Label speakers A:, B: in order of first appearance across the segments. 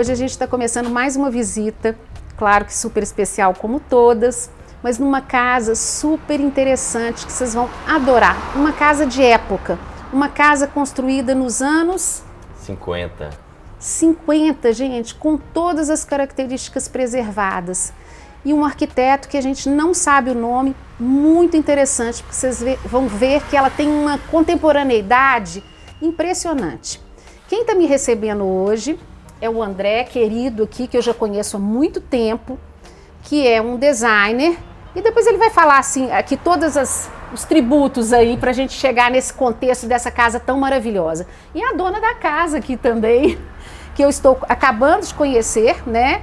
A: Hoje a gente está começando mais uma visita, claro que super especial como todas, mas numa casa super interessante que vocês vão adorar. Uma casa de época, uma casa construída nos anos 50, gente, com todas as características preservadas. E um arquiteto que a gente não sabe o nome, muito interessante, porque vocês vão ver que ela tem uma contemporaneidade impressionante. Quem está me recebendo hoje é o André, querido aqui, que eu já conheço há muito tempo, que é um designer, e depois ele vai falar assim, aqui todos os tributos aí para a gente chegar nesse contexto dessa casa tão maravilhosa. E a dona da casa aqui também, que eu estou acabando de conhecer, né?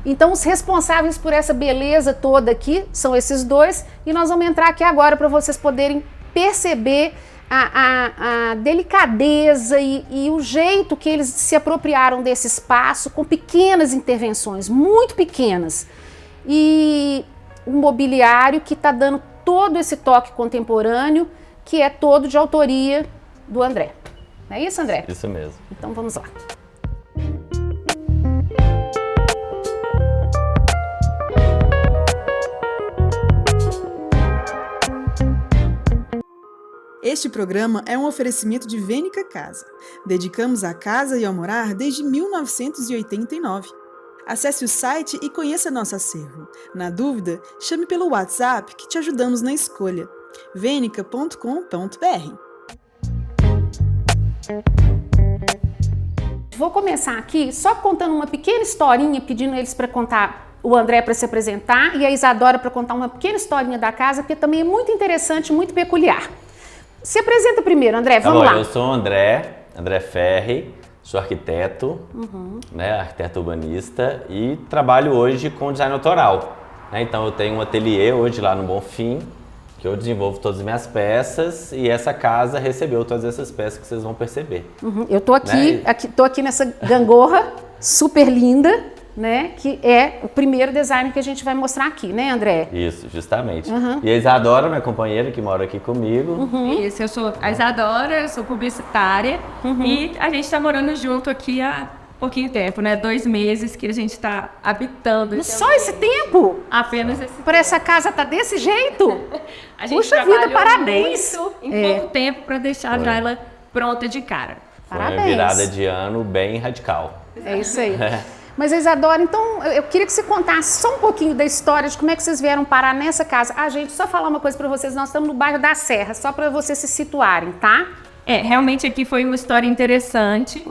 A: Então os responsáveis por essa beleza toda aqui são esses dois, e nós vamos entrar aqui agora para vocês poderem perceber a delicadeza e o jeito que eles se apropriaram desse espaço com pequenas intervenções, muito pequenas. E um mobiliário que está dando todo esse toque contemporâneo, que é todo de autoria do André. Não é isso, André?
B: Isso mesmo.
A: Então vamos lá.
C: Este programa é um oferecimento de Vênica Casa. Dedicamos à casa e ao morar desde 1989. Acesse o site e conheça nosso acervo. Na dúvida, chame pelo WhatsApp que te ajudamos na escolha. venica.com.br.
A: Vou começar aqui só contando uma pequena historinha, pedindo eles para contar, o André para se apresentar e a Isadora para contar uma pequena historinha da casa, porque também é muito interessante, muito peculiar. Se apresenta primeiro, André, vamos lá.
B: Eu sou o André Ferri, sou arquiteto, né, arquiteto urbanista, e trabalho hoje com design autoral. Né? Então eu tenho um ateliê hoje lá no Bonfim, que eu desenvolvo todas as minhas peças, e essa casa recebeu todas essas peças que vocês vão perceber.
A: Eu tô aqui,
B: né?
A: tô aqui nessa gangorra super linda, né, que é o primeiro design que a gente vai mostrar aqui, né, André?
B: Isso, justamente. E a Isadora, minha companheira, que mora aqui comigo.
D: Isso, eu sou a Isadora, eu sou publicitária e a gente está morando junto aqui há pouquinho tempo, né? 2 meses que a gente está habitando.
A: Só esse tempo?
D: Apenas esse
A: Para essa casa tá desse jeito?
D: A gente
A: Puxa vida,
D: trabalhou
A: parabéns!
D: muito em pouco tempo para deixar já ela pronta de cara.
B: Foi uma
A: Parabéns.
B: virada de ano bem radical.
A: É isso aí. Mas, Isadora, então, eu queria que você contasse só um pouquinho da história de como é que vocês vieram parar nessa casa. Gente, só falar uma coisa para vocês, nós estamos no bairro da Serra, só para vocês se situarem, tá?
D: Realmente aqui foi uma história interessante,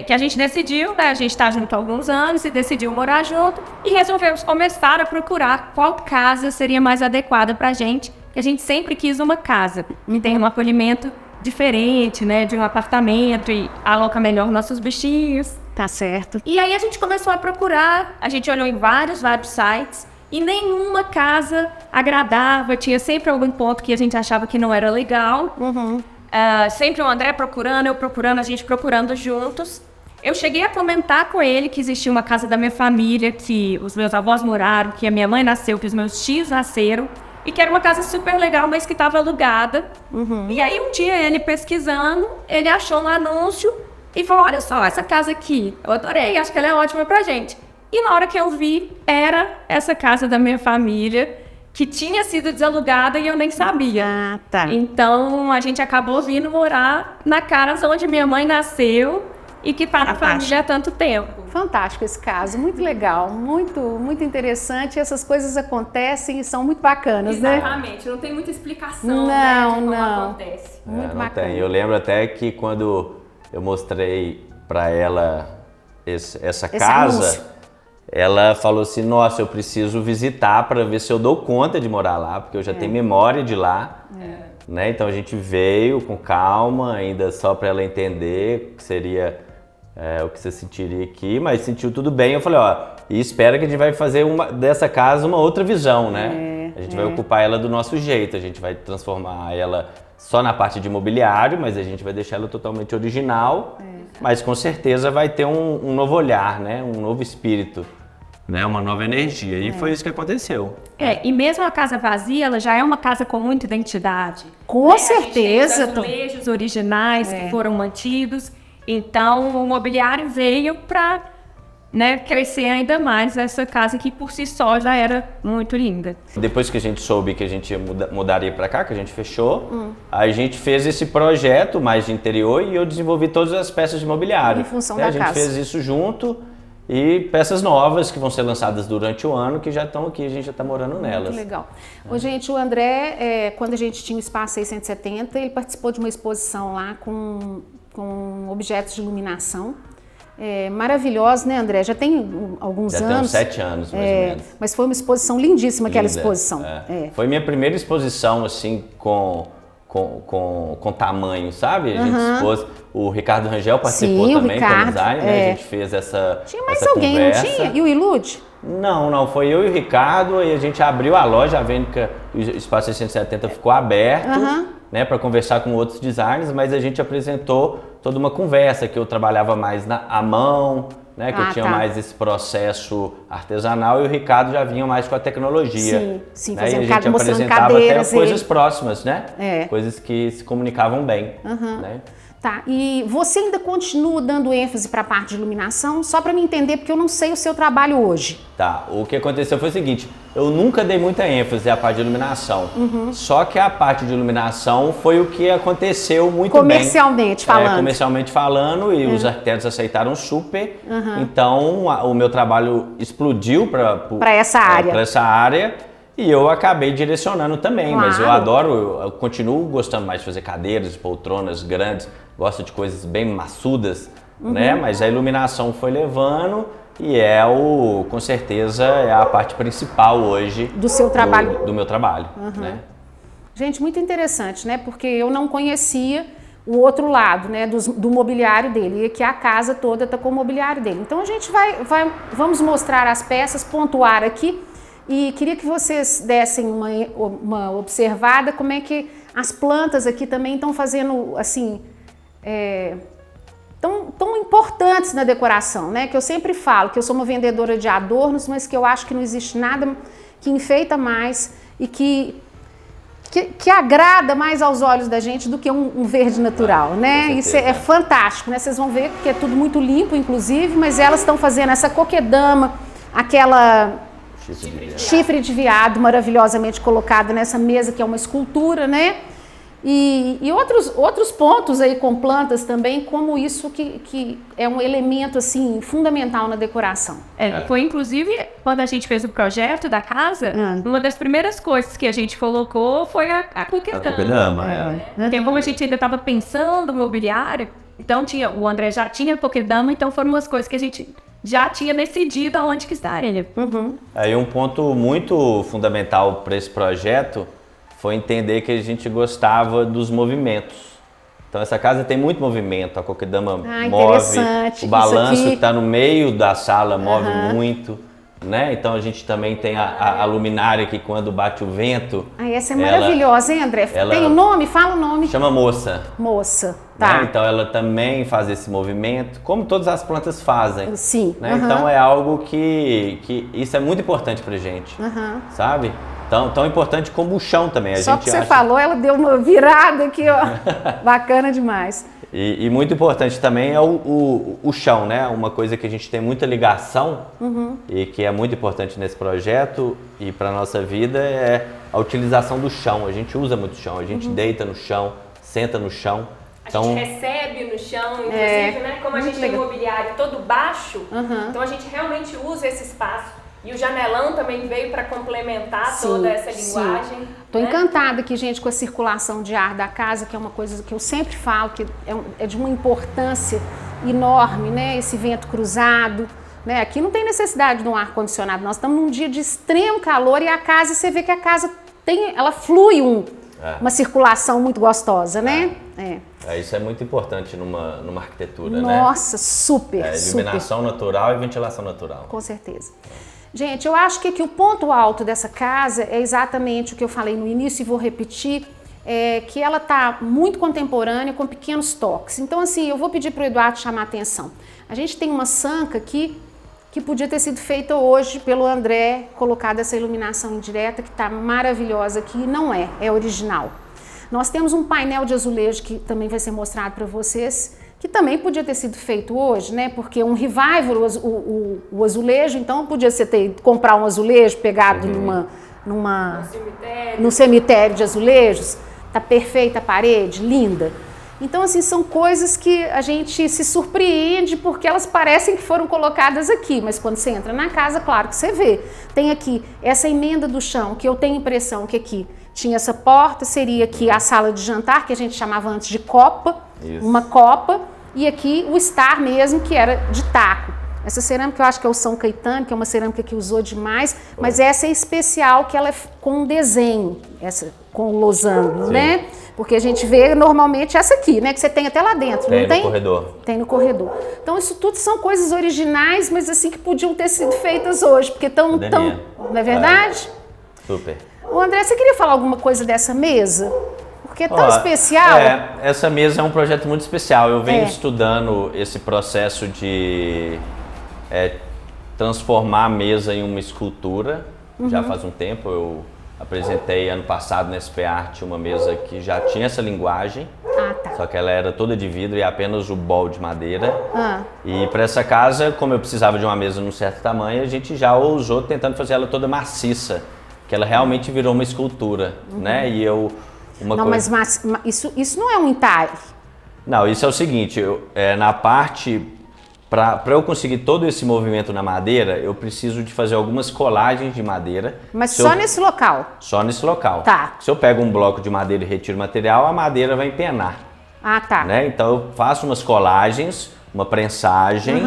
D: que a gente decidiu, né? A gente está junto há alguns anos e decidiu morar junto e resolvemos começar a procurar qual casa seria mais adequada para a gente, que a gente sempre quis uma casa que tenha um acolhimento diferente, né? De um apartamento e aloca melhor nossos bichinhos.
A: Tá certo.
D: E aí a gente começou a procurar, a gente olhou em vários sites e nenhuma casa agradava, tinha sempre algum ponto que a gente achava que não era legal. Sempre o André procurando, eu procurando, a gente procurando juntos. Eu cheguei a comentar com ele que existia uma casa da minha família, que os meus avós moraram, que a minha mãe nasceu, que os meus tios nasceram, e que era uma casa super legal, mas que estava alugada. E aí um dia ele pesquisando, ele achou um anúncio e falou, olha só, essa casa aqui, eu adorei, acho que ela é ótima pra gente. E na hora que eu vi, era essa casa da minha família, que tinha sido desalugada e eu nem sabia.
A: Ah, tá.
D: Então, a gente acabou vindo morar na casa onde minha mãe nasceu e que tá na família há tanto tempo.
A: Fantástico esse caso, muito legal, muito, muito interessante. Essas coisas acontecem e são muito bacanas, né?
D: Exatamente, não tem muita explicação,
A: Não,
D: de como
A: não.
D: acontece.
A: Muito
B: Não
A: bacana.
B: tem. Eu lembro até que quando eu mostrei para ela essa casa,
A: anúncio.
B: ela falou assim, nossa, eu preciso visitar para ver se eu dou conta de morar lá, porque eu já tenho memória de lá. Né? Então a gente veio com calma, ainda só para ela entender o que seria o que você sentiria aqui, mas sentiu tudo bem. Eu falei, e espera que a gente vai fazer dessa casa uma outra visão, né? A gente vai ocupar ela do nosso jeito, a gente vai transformar ela só na parte de mobiliário, mas a gente vai deixar ela totalmente original, mas com certeza vai ter um novo olhar, né? Um novo espírito, né? Uma nova energia, e foi isso que aconteceu.
D: E mesmo a casa vazia, ela já é uma casa com muita identidade.
A: Com certeza.
D: Os azulejos originais que foram mantidos, então o mobiliário veio para né, crescer ainda mais essa casa que por si só já era muito linda.
B: Depois que a gente soube que a gente mudaria para cá, que a gente fechou, a gente fez esse projeto mais de interior e eu desenvolvi todas as peças de mobiliário.
A: Em função
B: né?
A: da
B: A gente
A: casa.
B: fez isso junto e peças novas que vão ser lançadas durante o ano, que já estão aqui, a gente já está morando nelas.
A: Muito legal. Ô, gente, o André, quando a gente tinha o Espaço 670, ele participou de uma exposição lá com objetos de iluminação. Maravilhosos, né, André? Já tem alguns
B: Já
A: anos.
B: tem uns 7 anos, mais ou menos.
A: Mas foi uma exposição lindíssima, aquela
B: Linda,
A: exposição.
B: Foi minha primeira exposição, assim, com tamanho, sabe? A gente expôs, o Ricardo Rangel participou
A: Sim, o
B: também
A: Ricardo,
B: como design, né? A gente fez essa
A: Tinha mais
B: essa
A: alguém,
B: conversa.
A: não tinha? E o Ilude?
B: Não, foi eu e o Ricardo, e a gente abriu a loja, a Vênica, o Espaço 670 ficou aberto, né, para conversar com outros designers, mas a gente apresentou toda uma conversa, que eu trabalhava mais à mão, né, que eu tinha mais esse processo artesanal, e o Ricardo já vinha mais com a tecnologia.
A: Sim,
B: né, e a
A: fazendo
B: gente
A: mostrando
B: apresentava
A: cadeiras.
B: até coisas próximas, né?
A: É.
B: Coisas que se comunicavam bem, né?
A: Tá, e você ainda continua dando ênfase para a parte de iluminação? Só para me entender, porque eu não sei o seu trabalho hoje.
B: Tá, o que aconteceu foi o seguinte, eu nunca dei muita ênfase à parte de iluminação, só que a parte de iluminação foi o que aconteceu muito
A: Comercialmente
B: bem.
A: falando.
B: Comercialmente falando, e os arquitetos aceitaram super, então o meu trabalho explodiu para
A: essa área.
B: Para essa área, e eu acabei direcionando também,
A: Claro.
B: mas eu adoro, eu continuo gostando mais de fazer cadeiras, poltronas grandes, gosto de coisas bem maçudas, né? Mas a iluminação foi levando e com certeza, é a parte principal hoje
A: Do seu trabalho.
B: do meu trabalho, né?
A: Gente, muito interessante, né? Porque eu não conhecia o outro lado, né? Do mobiliário dele, e que a casa toda está com o mobiliário dele. Então a gente vamos mostrar as peças, pontuar aqui. E queria que vocês dessem uma observada como é que as plantas aqui também estão fazendo, assim, tão importantes na decoração, né? Que eu sempre falo que eu sou uma vendedora de adornos, mas que eu acho que não existe nada que enfeita mais e que agrada mais aos olhos da gente do que um verde natural, né? Isso é fantástico, né? Vocês vão ver que é tudo muito limpo, inclusive, mas elas estão fazendo essa coquedama, aquela chifre de veado maravilhosamente colocado nessa mesa, que é uma escultura, né? E outros pontos aí com plantas também, como isso que é um elemento, assim, fundamental na decoração.
D: Foi inclusive quando a gente fez o projeto da casa, uma das primeiras coisas que a gente colocou foi a coquedama. Porque como a gente ainda estava pensando no mobiliário, então o André já tinha coquedama, então foram umas coisas que a gente já tinha decidido aonde que estaria.
B: Aí um ponto muito fundamental para esse projeto foi entender que a gente gostava dos movimentos. Então essa casa tem muito movimento, a coquedama move, o balanço que está no meio da sala move muito, né? Então a gente também tem a luminária que quando bate o vento...
A: Essa é maravilhosa, hein, André? Tem o nome? Fala o nome.
B: Chama moça.
A: Moça, tá.
B: Né? Então ela também faz esse movimento, como todas as plantas fazem.
A: Sim.
B: Né? Então é algo que isso é muito importante pra gente, sabe? Tão importante como o chão também.
A: Só que você falou, ela deu uma virada aqui, ó. Bacana demais.
B: E muito importante também é o chão, né? Uma coisa que a gente tem muita ligação e que é muito importante nesse projeto e para nossa vida é a utilização do chão. A gente usa muito o chão, a gente deita no chão, senta no chão.
D: A gente recebe no chão, inclusive, né? Como a gente tem o mobiliário todo baixo, então a gente realmente usa esse espaço. E o janelão também veio para complementar toda essa linguagem.
A: Estou encantada aqui, gente, com a circulação de ar da casa, que é uma coisa que eu sempre falo, que é de uma importância enorme, né? Esse vento cruzado, né? Aqui não tem necessidade de um ar-condicionado, nós estamos num dia de extremo calor e a casa, você vê que a casa ela flui uma circulação muito gostosa, né?
B: Isso é muito importante numa arquitetura,
A: Nossa, super,
B: iluminação natural e ventilação natural.
A: Com certeza. Gente, eu acho que aqui o ponto alto dessa casa é exatamente o que eu falei no início e vou repetir, que ela está muito contemporânea, com pequenos toques. Então, assim, eu vou pedir para o Eduardo chamar a atenção. A gente tem uma sanca aqui que podia ter sido feita hoje pelo André, colocada essa iluminação indireta, que está maravilhosa aqui, e não é original. Nós temos um painel de azulejo que também vai ser mostrado para vocês, que também podia ter sido feito hoje, né? Porque um revival, o azulejo, então podia ser comprar um azulejo pegado num cemitério de azulejos, tá perfeita a parede, linda. Então, assim, são coisas que a gente se surpreende porque elas parecem que foram colocadas aqui, mas quando você entra na casa, claro que você vê. Tem aqui essa emenda do chão, que eu tenho impressão que aqui tinha essa porta, seria aqui a sala de jantar, que a gente chamava antes de copa, uma copa, e aqui o estar mesmo, que era de taco. Essa cerâmica eu acho que é o São Caetano, que é uma cerâmica que usou demais, mas essa é especial, que ela é com desenho, essa com losango, né? Porque a gente vê normalmente essa aqui, né? Que você tem até lá dentro, não tem?
B: Tem no corredor.
A: Tem no corredor. Então isso tudo são coisas originais, mas assim que podiam ter sido feitas hoje, porque tão, não é verdade?
B: Super.
A: Ô André, você queria falar alguma coisa dessa mesa? Porque é tão especial.
B: Essa mesa é um projeto muito especial. Eu venho estudando esse processo de transformar a mesa em uma escultura. Já faz um tempo. Eu apresentei ano passado na SP Art uma mesa que já tinha essa linguagem. Só que ela era toda de vidro e apenas o bol de madeira. E para essa casa, como eu precisava de uma mesa num certo tamanho, a gente já ousou tentando fazer ela toda maciça, que ela realmente virou uma escultura, né? E eu
A: mas isso não é um entalhe.
B: Não, isso é o seguinte, na parte, para eu conseguir todo esse movimento na madeira, eu preciso de fazer algumas colagens de madeira.
A: Mas só nesse local?
B: Só nesse local.
A: Tá.
B: Se eu pego um bloco de madeira e retiro o material, a madeira vai empenar.
A: Tá.
B: Né? Então eu faço umas colagens, uma prensagem,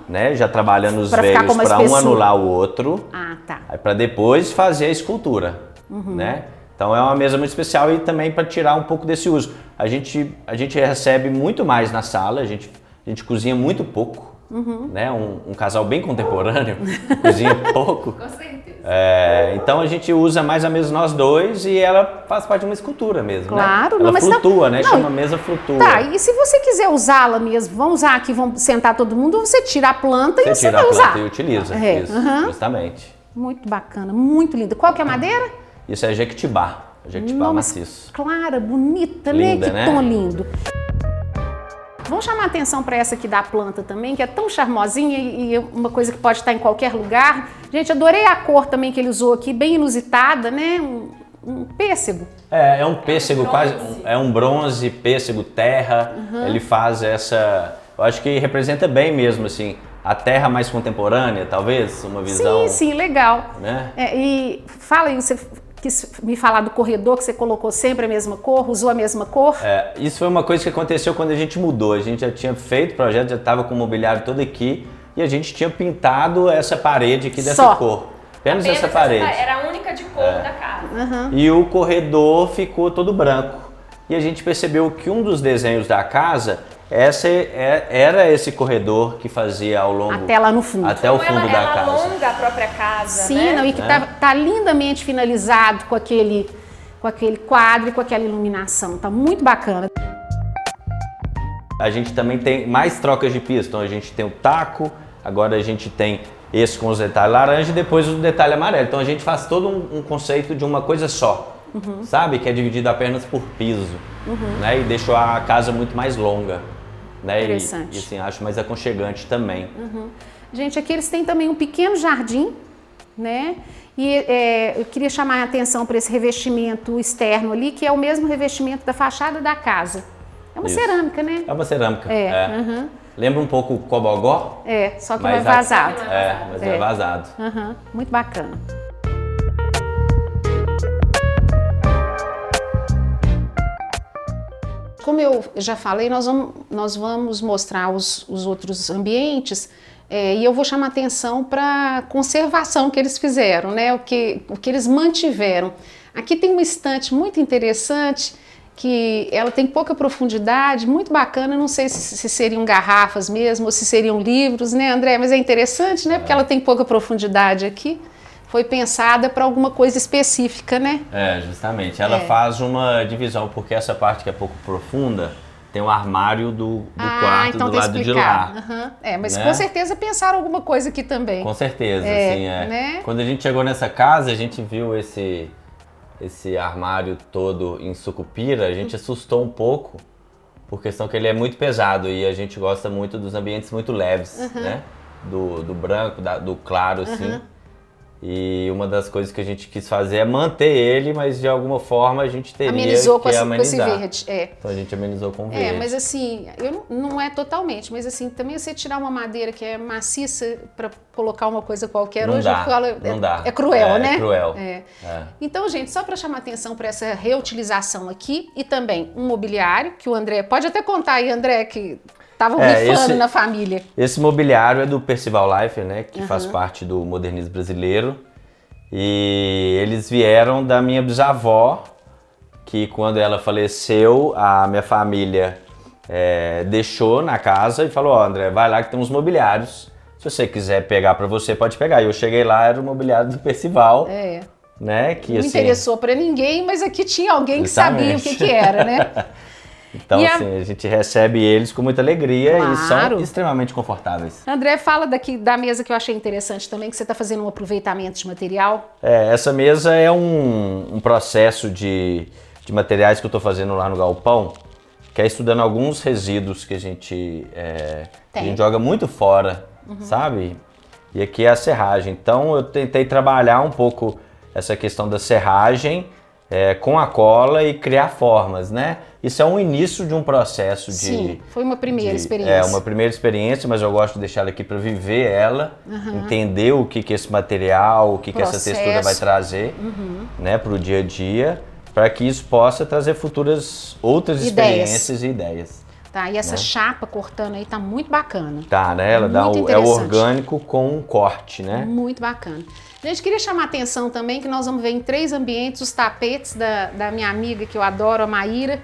B: né? Já trabalhando os veios para um anular o outro.
A: Tá.
B: Aí para depois fazer a escultura, né? Então é uma mesa muito especial e também para tirar um pouco desse uso. A gente recebe muito mais na sala, a gente cozinha muito pouco, né? Um casal bem contemporâneo, cozinha pouco.
D: Com certeza.
B: Então a gente usa mais a mesa nós dois e ela faz parte de uma escultura mesmo,
A: claro,
B: né? Ela flutua, né? Chama mesa flutua.
A: Tá, e se você quiser usá-la mesmo, vamos usar aqui, vamos sentar todo mundo, você tira a planta e você vai usar.
B: Você tira a planta e utiliza, isso, justamente.
A: Muito bacana, muito linda. Qual que é a madeira?
B: Isso é jequitibá, maciço.
A: Clara, bonita,
B: linda,
A: né? Que tom lindo. Vamos chamar a atenção para essa aqui da planta também, que é tão charmosinha e uma coisa que pode estar em qualquer lugar. Gente, adorei a cor também que ele usou aqui, bem inusitada, né? Um pêssego.
B: É um pêssego quase, é um bronze, pêssego, terra. Ele faz essa, eu acho que representa bem mesmo, assim, a terra mais contemporânea, talvez, uma visão...
A: Sim, legal.
B: Né?
A: E fala aí, você quis me falar do corredor, que você colocou sempre a mesma cor, usou a mesma cor?
B: Isso foi uma coisa que aconteceu quando a gente mudou. A gente já tinha feito o projeto, já estava com o mobiliário todo aqui e a gente tinha pintado essa parede aqui dessa cor. Apenas essa parede.
D: Era a única de cor da casa.
B: E o corredor ficou todo branco. E a gente percebeu que um dos desenhos da casa era esse corredor que fazia ao longo...
A: Até lá no fundo.
B: Até o fundo da casa.
D: Ela alonga a própria casa,
A: Sim,
D: né?
A: E que tá lindamente finalizado com aquele quadro e com aquela iluminação. Tá muito bacana.
B: A gente também tem mais trocas de piso. Então a gente tem o taco, agora a gente tem esse com os detalhes laranja e depois o detalhe amarelo. Então a gente faz todo um conceito de uma coisa só. Sabe? Que é dividido apenas por piso, né? E deixou a casa muito mais longa, né?
A: Interessante.
B: E assim, acho mais aconchegante também.
A: Gente, aqui eles têm também um pequeno jardim, né? E eu queria chamar a atenção para esse revestimento externo ali, que é o mesmo revestimento da fachada da casa. É uma cerâmica, né?
B: É uma cerâmica, Lembra um pouco o cobogó?
A: Só que não é vazado.
B: Mas é vazado.
A: Muito bacana. Como eu já falei, nós vamos mostrar os outros ambientes e eu vou chamar atenção para a conservação que eles fizeram, né? O que eles mantiveram. Aqui tem uma estante muito interessante, que ela tem pouca profundidade, muito bacana, não sei se seriam garrafas mesmo ou se seriam livros, né, André? Mas é interessante, né? Porque ela tem pouca profundidade aqui. Foi pensada para alguma coisa específica, né?
B: Justamente. Ela faz uma divisão, porque essa parte que é pouco profunda tem um armário do quarto
A: então
B: do lado de lá.
A: Mas
B: né?
A: com certeza pensaram alguma coisa aqui também.
B: Com certeza,
A: né?
B: Quando a gente chegou nessa casa, a gente viu esse armário todo em sucupira, a gente assustou um pouco, por questão que ele é muito pesado e a gente gosta muito dos ambientes muito leves, né? Do branco, do claro, assim. E uma das coisas que a gente quis fazer é manter ele, mas de alguma forma a gente teria
A: Amenizou
B: que amenizar.
A: Com esse verde.
B: Então a gente amenizou com verde.
A: Mas assim, não é totalmente, mas assim, também você tirar uma madeira que é maciça para colocar uma coisa qualquer,
B: não
A: hoje
B: dá,
A: eu falo,
B: não dá.
A: É cruel, né?
B: É cruel.
A: Então, gente, só para chamar atenção para essa reutilização aqui e também um mobiliário, que o André, pode até contar aí, André, que estavam rifando na família.
B: Esse mobiliário é do Percival Life, né? Que faz parte do modernismo brasileiro. E eles vieram da minha bisavó, que quando ela faleceu, a minha família deixou na casa e falou, ó, André, vai lá que tem uns mobiliários. Se você quiser pegar para você, pode pegar. E eu cheguei lá, era o mobiliário do Percival. Né? Que,
A: não
B: assim,
A: interessou para ninguém, mas aqui tinha alguém que sabia o que era, né?
B: Então, assim, a gente recebe eles com muita alegria e são extremamente confortáveis.
A: André, fala daqui da mesa que eu achei interessante também, que você está fazendo um aproveitamento de material.
B: Essa mesa é um processo de materiais que eu estou fazendo lá no galpão, que é estudando alguns resíduos que a gente joga muito fora, sabe? E aqui é a serragem. Então, eu tentei trabalhar um pouco essa questão da serragem com a cola e criar formas, né? Isso é um início de um processo de...
A: Sim, foi uma primeira experiência.
B: É uma primeira experiência, mas eu gosto de deixar ela aqui para viver ela, entender o que esse material, o que essa textura vai trazer, né, para o dia a dia, para que isso possa trazer futuras outras experiências e ideias.
A: Tá, e essa chapa cortando aí tá muito bacana.
B: Tá, né? Ela dá o orgânico com um corte, né?
A: Muito bacana. Gente, queria chamar a atenção também que nós vamos ver em 3 ambientes os tapetes da minha amiga que eu adoro, a Maíra.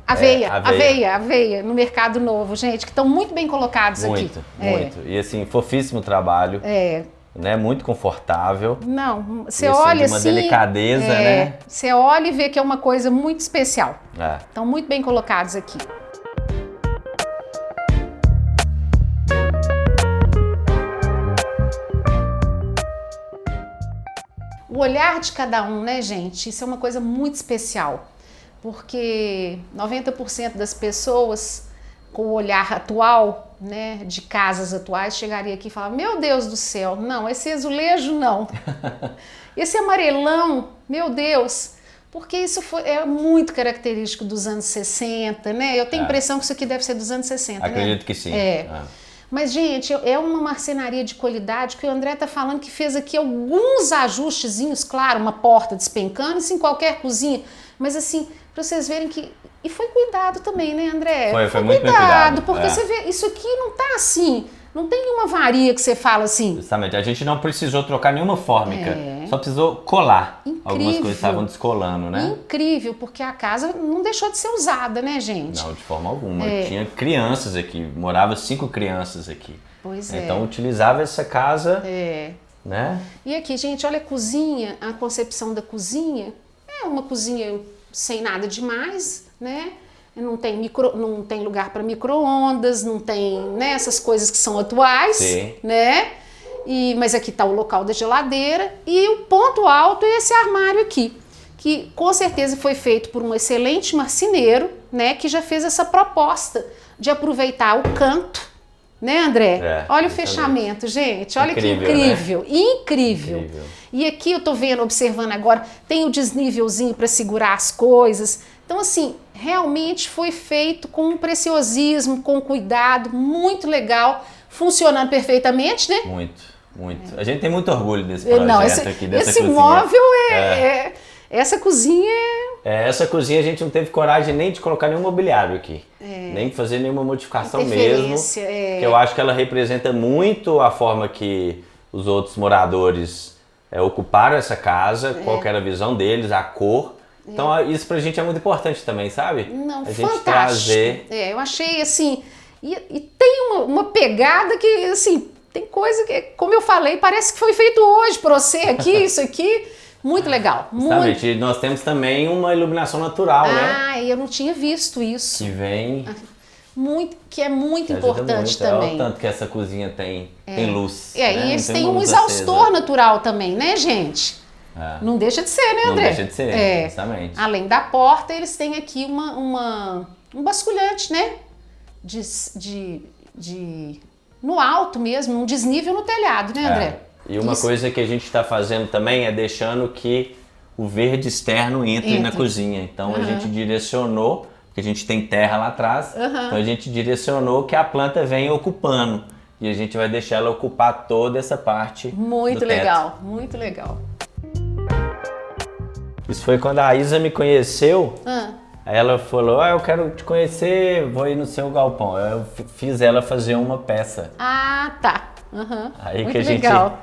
A: Aveia, no Mercado Novo, gente, que estão muito bem colocados aqui.
B: Muito. E assim, fofíssimo trabalho. Né? Muito confortável.
A: Não, você olha assim...
B: uma delicadeza, né?
A: Você olha e vê que é uma coisa muito especial. Estão muito bem colocados aqui. O olhar de cada um, né, gente? Isso é uma coisa muito especial. Porque 90% das pessoas com o olhar atual, né, de casas atuais, chegaria aqui e falaria, meu Deus do céu, não, esse azulejo não. Esse amarelão, meu Deus, porque isso é muito característico dos anos 60, né? Eu tenho a impressão que isso aqui deve ser dos anos 60,
B: Acredito que sim.
A: Mas, gente, é uma marcenaria de qualidade que o André tá falando que fez aqui alguns ajustezinhos, claro, uma porta despencando, isso em qualquer cozinha, mas assim, para vocês verem que... E foi cuidado também, né, André?
B: Foi muito bem cuidado.
A: Porque você vê, isso aqui não tá assim, não tem uma varia que você fala assim.
B: Justamente, a gente não precisou trocar nenhuma fórmica, só precisou colar.
A: Incrível.
B: Algumas coisas estavam descolando, né?
A: Incrível, porque a casa não deixou de ser usada, né, gente?
B: Não, de forma alguma. Tinha crianças aqui, morava 5 crianças aqui.
A: Pois
B: Então utilizava essa casa, né?
A: E aqui, gente, olha a cozinha, a concepção da cozinha. É uma cozinha sem nada demais, né? Não tem lugar para micro-ondas, não tem, né, essas coisas que são atuais, né? Mas aqui está o local da geladeira e o ponto alto é esse armário aqui, que com certeza foi feito por um excelente marceneiro, né, que já fez essa proposta de aproveitar o canto, né, André? Olha o fechamento, gente, olha que incrível, né? Incrível. E aqui eu tô vendo, observando agora, tem o desnívelzinho para segurar as coisas. Então, assim, realmente foi feito com um preciosismo, com cuidado, muito legal, funcionando perfeitamente, né?
B: Muito. A gente tem muito orgulho desse projeto aqui, dessa cozinha.
A: Esse móvel essa cozinha
B: essa cozinha a gente não teve coragem nem de colocar nenhum mobiliário aqui. Nem de fazer nenhuma modificação mesmo. Que eu acho que ela representa muito a forma que os outros moradores ocuparam essa casa, qual que era a visão deles, a cor. Então isso pra gente é muito importante também, sabe?
A: Não,
B: a
A: fantástico.
B: gente trazer...
A: eu achei assim... E tem uma pegada que, assim, tem coisa que, como eu falei, parece que foi feito hoje pra você aqui, isso aqui... Muito legal.
B: Exatamente. Nós temos também uma iluminação natural, né?
A: Eu não tinha visto isso.
B: Que vem...
A: que é muito importante também.
B: Olha o tanto que essa cozinha tem luz.
A: E eles têm um exaustor natural também, né, gente? Não deixa de ser, né, André?
B: Não deixa de ser, justamente.
A: Além da porta, eles têm aqui um basculhante, né? No alto mesmo, um desnível no telhado, né, André?
B: E uma coisa que a gente está fazendo também é deixando que o verde externo entre na cozinha. Então a gente direcionou, porque a gente tem terra lá atrás, então a gente direcionou que a planta venha ocupando. E a gente vai deixar ela ocupar toda essa parte
A: muito
B: do teto.
A: Legal, muito legal.
B: Isso foi quando a Isa me conheceu. Aí ela falou, eu quero te conhecer, vou ir no seu galpão. Eu fiz ela fazer uma peça.
A: Ah, tá.
B: Aí
A: muito
B: que a gente
A: legal.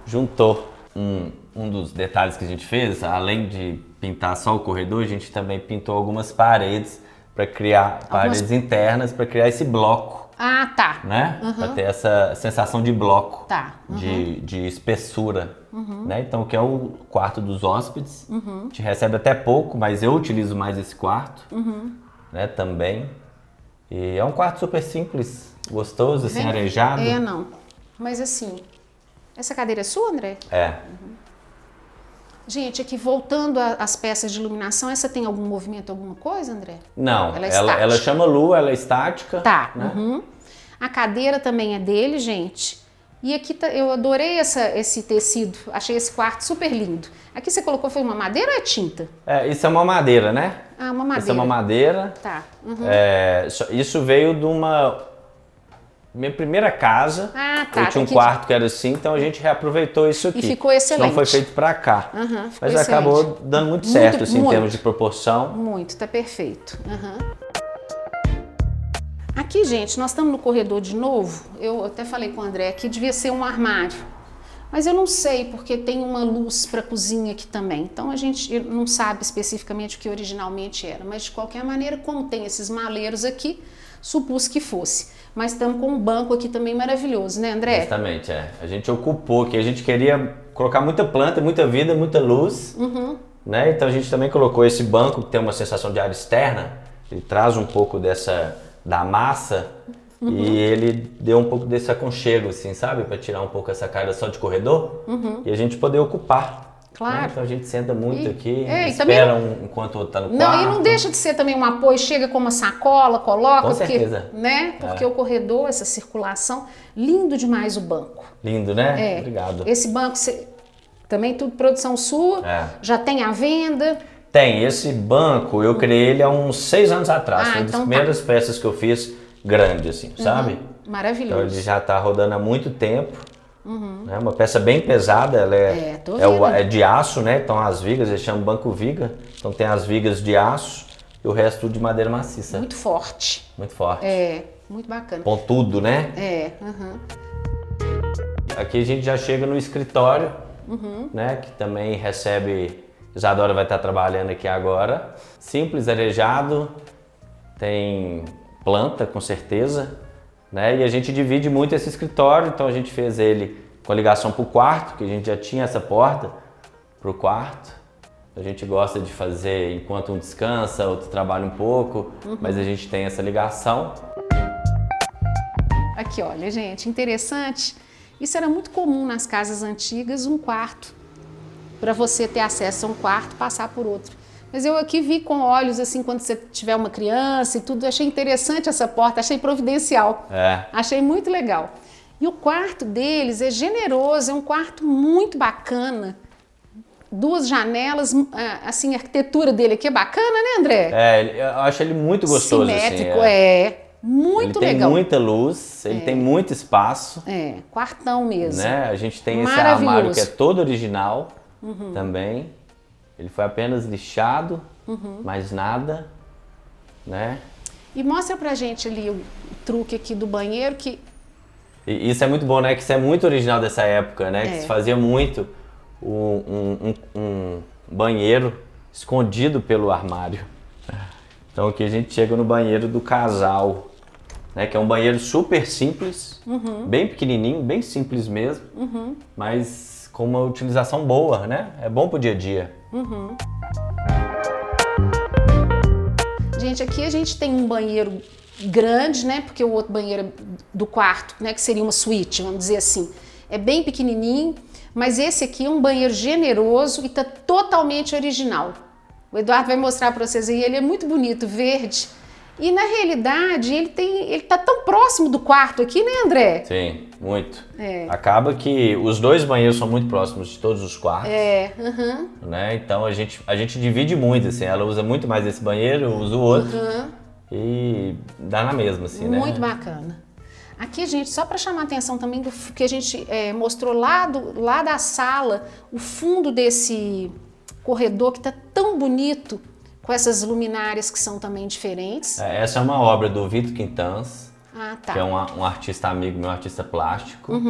B: juntou. Um dos detalhes que a gente fez, além de pintar só o corredor, a gente também pintou algumas paredes para criar paredes internas, para criar esse bloco.
A: Ah, tá.
B: Né? Para ter essa sensação de bloco,
A: tá.
B: de espessura. Né? Então, que é o quarto dos hóspedes. A gente recebe até pouco, mas eu utilizo mais esse quarto, né? Também. E é um quarto super simples, gostoso, assim, arejado.
A: Não. Mas assim, essa cadeira é sua, André?
B: É.
A: Gente, aqui voltando às peças de iluminação, essa tem algum movimento, alguma coisa, André?
B: Não,
A: ela é
B: ela chama Lu, ela é estática.
A: Tá.
B: Né?
A: A cadeira também é dele, gente. E aqui eu adorei esse tecido, achei esse quarto super lindo. Aqui você colocou, foi uma madeira ou é tinta?
B: Isso é uma madeira, né?
A: Ah, uma madeira.
B: Isso é uma madeira.
A: Tá.
B: Isso veio de minha primeira casa.
A: Ah, tá.
B: Eu tinha um quarto que era assim, então a gente reaproveitou isso aqui.
A: E ficou excelente.
B: Não foi feito pra cá. Mas
A: excelente.
B: Acabou dando muito certo, assim, em termos de proporção.
A: Muito, tá perfeito. Aqui, gente, nós estamos no corredor de novo. Eu até falei com o André que devia ser um armário. Mas eu não sei, porque tem uma luz para a cozinha aqui também. Então a gente não sabe especificamente o que originalmente era. Mas de qualquer maneira, como tem esses maleiros aqui, supus que fosse. Mas estamos com um banco aqui também maravilhoso, né, André?
B: Exatamente, A gente ocupou, que a gente queria colocar muita planta, muita vida, muita luz. Né? Então a gente também colocou esse banco que tem uma sensação de ar externa. Ele traz um pouco da massa e ele deu um pouco desse aconchego, assim, sabe? Para tirar um pouco essa cara só de corredor e a gente poder ocupar.
A: Claro.
B: Né? Então a gente senta muito aqui,
A: também
B: espera enquanto o outro tá no quarto.
A: Não, e não deixa de ser também um apoio, chega com uma sacola, coloca.
B: Com certeza.
A: Né? Porque o corredor, essa circulação, lindo demais o banco.
B: Lindo, né? Obrigado.
A: Esse banco, também tudo produção sua, já tem à venda.
B: Tem, esse banco eu criei ele há uns 6 anos atrás, foi uma das
A: então
B: primeiras peças que eu fiz grande, assim, sabe?
A: Maravilhoso.
B: Então ele já tá rodando há muito tempo, né? Uma peça bem pesada, ela é de aço, né? Então as vigas, eles chamam banco viga, então tem as vigas de aço e o resto tudo de madeira maciça.
A: Muito forte.
B: Muito forte.
A: Muito bacana.
B: Pontudo, né? Aqui a gente já chega no escritório, né? Que também recebe... Isadora vai estar trabalhando aqui agora. Simples, arejado, tem planta com certeza, né? E a gente divide muito esse escritório, então a gente fez ele com a ligação para o quarto, que a gente já tinha essa porta para o quarto. A gente gosta de fazer enquanto um descansa, outro trabalha um pouco, mas a gente tem essa ligação.
A: Aqui, olha, gente, interessante. Isso era muito comum nas casas antigas, um quarto. Para você ter acesso a um quarto, passar por outro. Mas eu aqui vi com olhos, assim, quando você tiver uma criança e tudo, achei interessante essa porta, achei providencial. Achei muito legal. E o quarto deles é generoso, é um quarto muito bacana. 2 janelas, assim, a arquitetura dele aqui é bacana, né, André?
B: Eu acho ele muito gostoso.
A: Simétrico, muito legal.
B: Ele tem muita luz, ele tem muito espaço.
A: Quartão mesmo.
B: Né? A gente tem esse armário que é todo original. Também. Ele foi apenas lixado, mais nada, né?
A: E mostra pra gente ali o truque aqui do banheiro que...
B: E isso é muito bom, né? Que isso é muito original dessa época, né? Que se fazia muito um banheiro escondido pelo armário. Então aqui a gente chega no banheiro do casal, né? Que é um banheiro super simples, bem pequenininho, bem simples mesmo, mas com uma utilização boa, né? É bom pro dia a dia.
A: Gente, aqui a gente tem um banheiro grande, né? Porque o outro banheiro do quarto, né? Que seria uma suíte, vamos dizer assim, é bem pequenininho, Mas esse aqui é um banheiro generoso e tá totalmente original. O Eduardo vai mostrar para vocês aí, ele é muito bonito, verde. E na realidade, ele tá tão próximo do quarto aqui, né, André?
B: Sim, muito. Acaba que os 2 banheiros são muito próximos de todos os quartos. Né? Então a gente divide muito, assim, ela usa muito mais esse banheiro, eu uso o outro. E dá na mesma, assim, né?
A: Muito bacana. Aqui, gente, só para chamar a atenção também do que a gente mostrou lá da sala, o fundo desse corredor que tá tão bonito, com essas luminárias que são também diferentes.
B: Essa é uma obra do Vitor Quintans,
A: tá.
B: que é um artista amigo meu, artista plástico.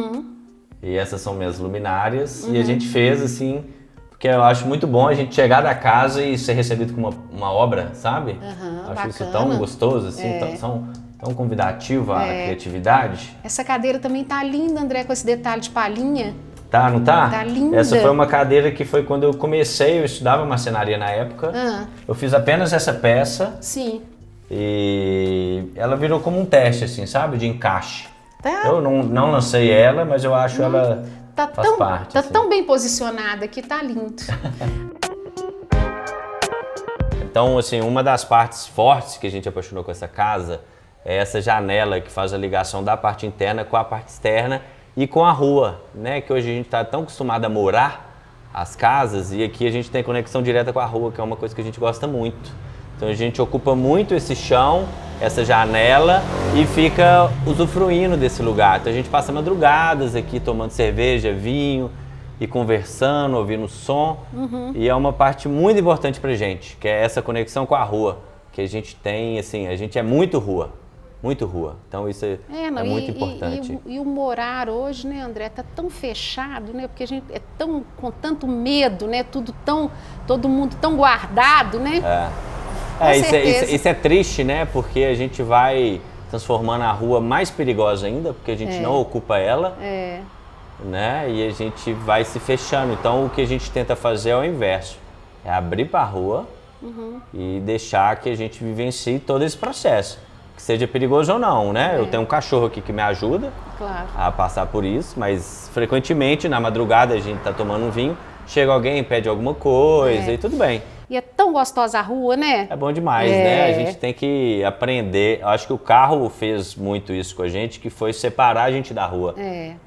B: E essas são minhas luminárias. E a gente fez assim, porque eu acho muito bom a gente chegar da casa e ser recebido com uma obra, sabe? Acho
A: bacana.
B: isso tão gostoso, assim, tão convidativo à criatividade.
A: Essa cadeira também tá linda, André, com esse detalhe de palhinha.
B: Tá, não tá?
A: Tá linda.
B: Essa foi uma cadeira que foi quando eu comecei, eu estudava marcenaria na época. Eu fiz apenas essa peça.
A: Sim.
B: E ela virou como um teste, assim, sabe? De encaixe.
A: Tá.
B: Eu não lancei ela, mas eu acho ela faz parte.
A: Tá
B: assim.
A: tão bem posicionada que tá lindo.
B: Então, assim, uma das partes fortes que a gente apaixonou com essa casa é essa janela que faz a ligação da parte interna com a parte externa e com a rua, né? Que hoje a gente está tão acostumado a morar as casas e aqui a gente tem conexão direta com a rua, que é uma coisa que a gente gosta muito. Então a gente ocupa muito esse chão, essa janela e fica usufruindo desse lugar. Então a gente passa madrugadas aqui tomando cerveja, vinho e conversando, ouvindo som. E é uma parte muito importante pra gente, que é essa conexão com a rua, que a gente tem, assim, a gente é muito rua. Muito rua. Então isso é muito importante.
A: E o morar hoje, né, André, tá tão fechado, né? Porque a gente é tão com tanto medo, né? Todo mundo tão guardado, né?
B: Isso é triste, né? Porque a gente vai transformando a rua mais perigosa ainda, porque a gente não ocupa ela. Né? E a gente vai se fechando. Então o que a gente tenta fazer é o inverso. É abrir para a rua e deixar que a gente vivencie todo esse processo. Que seja perigoso ou não, né? Eu tenho um cachorro aqui que me ajuda a passar por isso, mas frequentemente na madrugada a gente tá tomando um vinho, chega alguém, pede alguma coisa e tudo bem.
A: E é tão gostosa a rua, né?
B: É bom demais, né? A gente tem que aprender. Acho que o carro fez muito isso com a gente, que foi separar a gente da rua.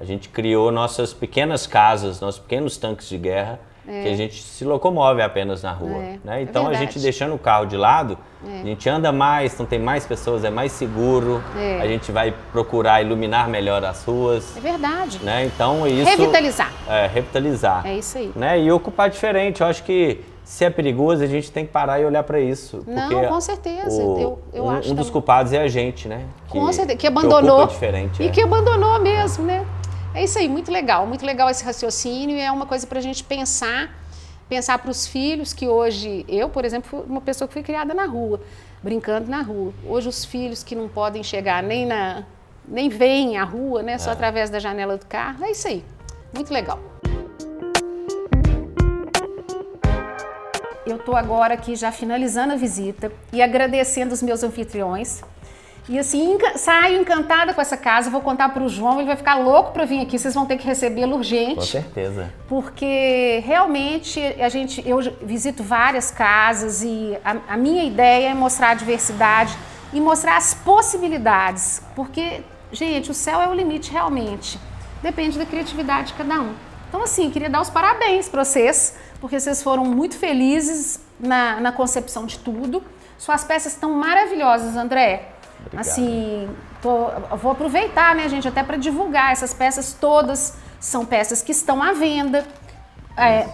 B: A gente criou nossas pequenas casas, nossos pequenos tanques de guerra, que a gente se locomove apenas na rua. Né? Então a gente deixando o carro de lado, a gente anda mais, então tem mais pessoas, é mais seguro, a gente vai procurar iluminar melhor as ruas.
A: É verdade.
B: Né? Então isso...
A: Revitalizar.
B: Revitalizar.
A: É isso aí.
B: Né? E ocupar diferente. Eu acho que se é perigoso, a gente tem que parar e olhar para isso.
A: Não, com certeza. Eu acho
B: um dos culpados é a gente, né?
A: Com certeza, que abandonou.
B: Que diferente,
A: e que abandonou mesmo, né? É isso aí, muito legal esse raciocínio e é uma coisa para a gente pensar para os filhos que hoje, eu, por exemplo, fui uma pessoa que fui criada na rua, brincando na rua. Hoje os filhos que não podem chegar nem veem a rua, né? Só através da janela do carro, é isso aí, muito legal. Eu estou agora aqui já finalizando a visita e agradecendo os meus anfitriões. E assim, saio encantada com essa casa, vou contar para o João, ele vai ficar louco para vir aqui, vocês vão ter que recebê-lo urgente.
B: Com certeza.
A: Porque realmente eu visito várias casas e a minha ideia é mostrar a diversidade e mostrar as possibilidades. Porque, gente, o céu é o limite realmente, depende da criatividade de cada um. Então assim, queria dar os parabéns para vocês, porque vocês foram muito felizes na concepção de tudo. Suas peças estão maravilhosas, André.
B: Obrigado.
A: Assim, vou aproveitar, né, gente, até para divulgar. Essas peças todas são peças que estão à venda.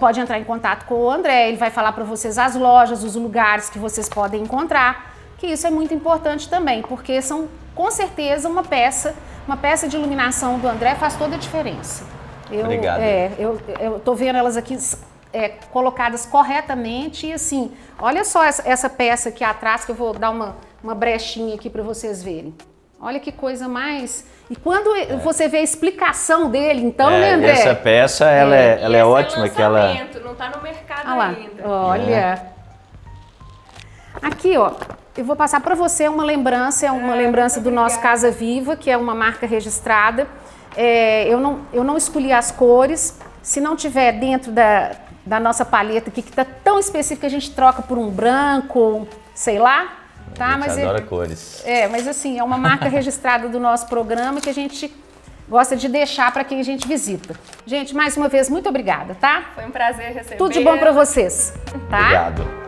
A: Pode entrar em contato com o André, ele vai falar para vocês as lojas, os lugares que vocês podem encontrar, que isso é muito importante também, porque são, com certeza, uma peça de iluminação do André faz toda a diferença.
B: Obrigado.
A: Eu tô vendo elas aqui colocadas corretamente e assim, olha só essa peça aqui atrás, que eu vou dar uma brechinha aqui para vocês verem. Olha que coisa mais... E quando você vê a explicação dele, então, né, André?
B: Essa peça, ela é ótima.
D: Que ela não está no mercado ainda.
A: Olha. Aqui, ó, eu vou passar para você uma lembrança do nosso Casa Viva, que é uma marca registrada. Eu não escolhi as cores, Se não tiver dentro da nossa paleta aqui, que está tão específica, a gente troca por um branco, sei lá. Tá?
B: A gente adora cores.
A: Mas assim, é uma marca registrada do nosso programa que a gente gosta de deixar para quem a gente visita. Gente, mais uma vez, muito obrigada, tá?
D: Foi um prazer receber.
A: Tudo de bom para vocês, tá?
B: Obrigado.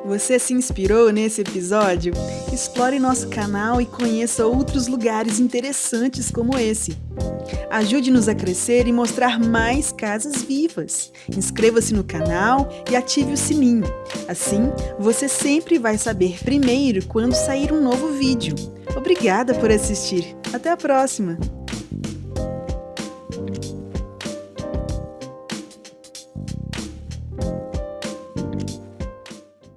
C: Você se inspirou nesse episódio? Explore nosso canal e conheça outros lugares interessantes como esse. Ajude-nos a crescer e mostrar mais casas vivas. Inscreva-se no canal e ative o sininho. Assim, você sempre vai saber primeiro quando sair um novo vídeo. Obrigada por assistir. Até a próxima!